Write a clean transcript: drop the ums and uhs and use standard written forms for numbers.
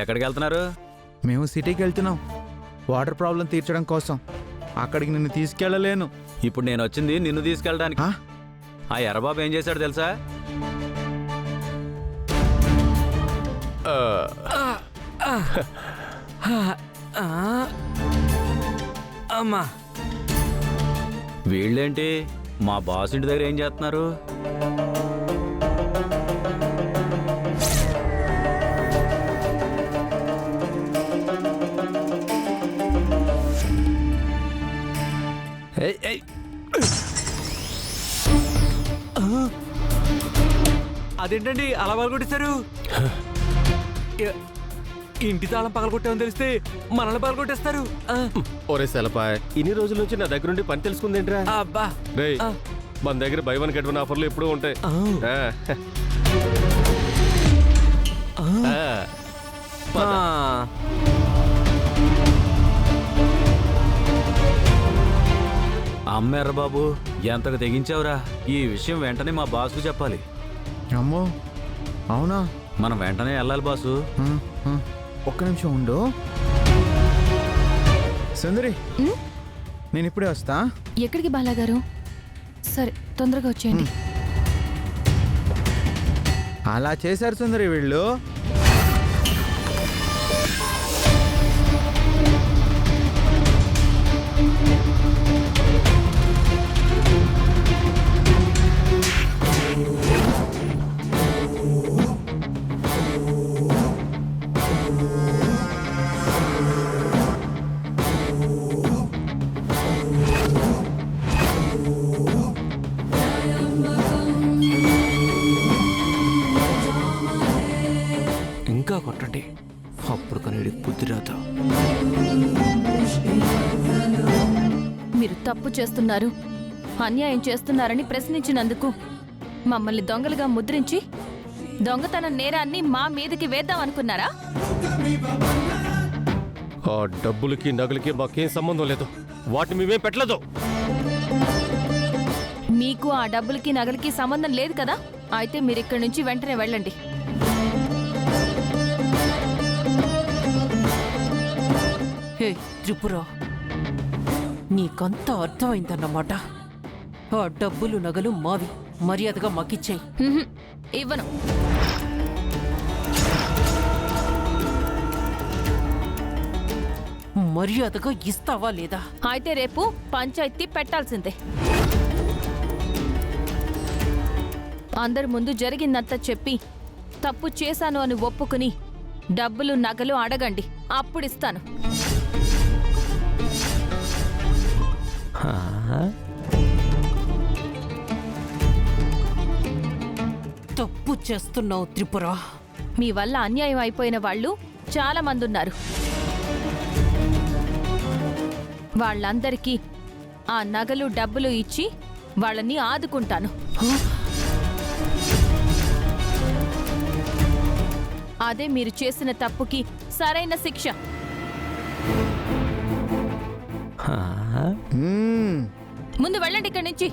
ఎక్కడికి వెళ్తున్నారు? మేము సిటీకి వెళ్తున్నాం వాటర్ ప్రాబ్లం తీర్చడం కోసం. అక్కడికి నిన్ను తీసుకెళ్ళలేను. ఇప్పుడు నేను వచ్చింది నిన్ను తీసుకెళ్ళడానికి. ఆ ఎర్రబాబు ఏం చేశాడు తెలుసా? అమ్మా, వీళ్ళేంటి మా బాస్ ఇంటి దగ్గర ఏం చేస్తున్నారు? అదేంటండి అలా పగలగొట్టేశారు? ఇంటి తాళం పగలగొట్టామని తెలిస్తే మనల్ని పగలగొట్టేస్తారు. ఒరే సెలపాయ్, ఇన్ని రోజుల నుంచి నా దగ్గర నుండి పని తెలుసుకుందేంట్రా? అబ్బా, రేయ్, మన దగ్గర బై వన్ గెట్ వన్ ఆఫర్లు ఎప్పుడూ ఉంటాయి. అమ్మ ఎర్రబాబు, ఎంతకు తెగించావురా? ఈ విషయం వెంటనే మా బాస్కు చెప్పాలి. అమ్మో, అవునా? మనం వెంటనే వెళ్ళాలి బాసు. ఒక్క నిమిషం ఉండు సుందరి, నేను ఇప్పుడే వస్తా. ఎక్కడికి బాలాగారు? సరే, తొందరగా వచ్చేయండి. అలా చేశారు సుందరి వీళ్ళు. ఇంకా కొట్టండి, అప్పుడు కానీ బుద్ధి రాదు. మీరు తప్పు చేస్తున్నారు, అన్యాయం చేస్తున్నారని ప్రశ్నించినందుకు మమ్మల్ని దొంగలుగా ముద్రించి దొంగతన నేరాన్ని మా మీదకి వేద్దాం అనుకున్నారా? ఆ డబ్బులకి నగలకి మాకేం సంబంధం లేదు. వాటిని మేమేం పెట్టలేదు. మీకు ఆ డబ్బులకి నగలకి సంబంధం లేదు కదా? అయితే మీరు ఇక్కడి నుంచి వెంటనే వెళ్ళండి. హే త్రిపుర, నీకంతా అర్థమైందన్నమాట. ఆ డబ్బులు నగలు మావి, మర్యాదగా మాకిచ్చేయి. ఇవ్వను. మర్యాదగా ఇస్తావా లేదా? అయితే రేపు పంచాయతీ పెట్టాల్సిందే. అందరి ముందు జరిగిందంతా చెప్పి తప్పు చేశాను అని ఒప్పుకుని డబ్బులు నగలు అడగండి, అప్పుడిస్తాను. తప్పు చేస్తున్నావు త్రిపుర. మీ వల్ల అన్యాయం అయిపోయిన వాళ్ళు చాలా మంది ఉన్నారు. వాళ్ళందరికీ ఆ నగలు డబ్బులు ఇచ్చి వాళ్ళని ఆదుకుంటాను. అదే మీరు చేసిన తప్పుకి సరైన శిక్ష. మ్మ్. ముందు వెళ్ళండి ఇక్కడి నుంచి.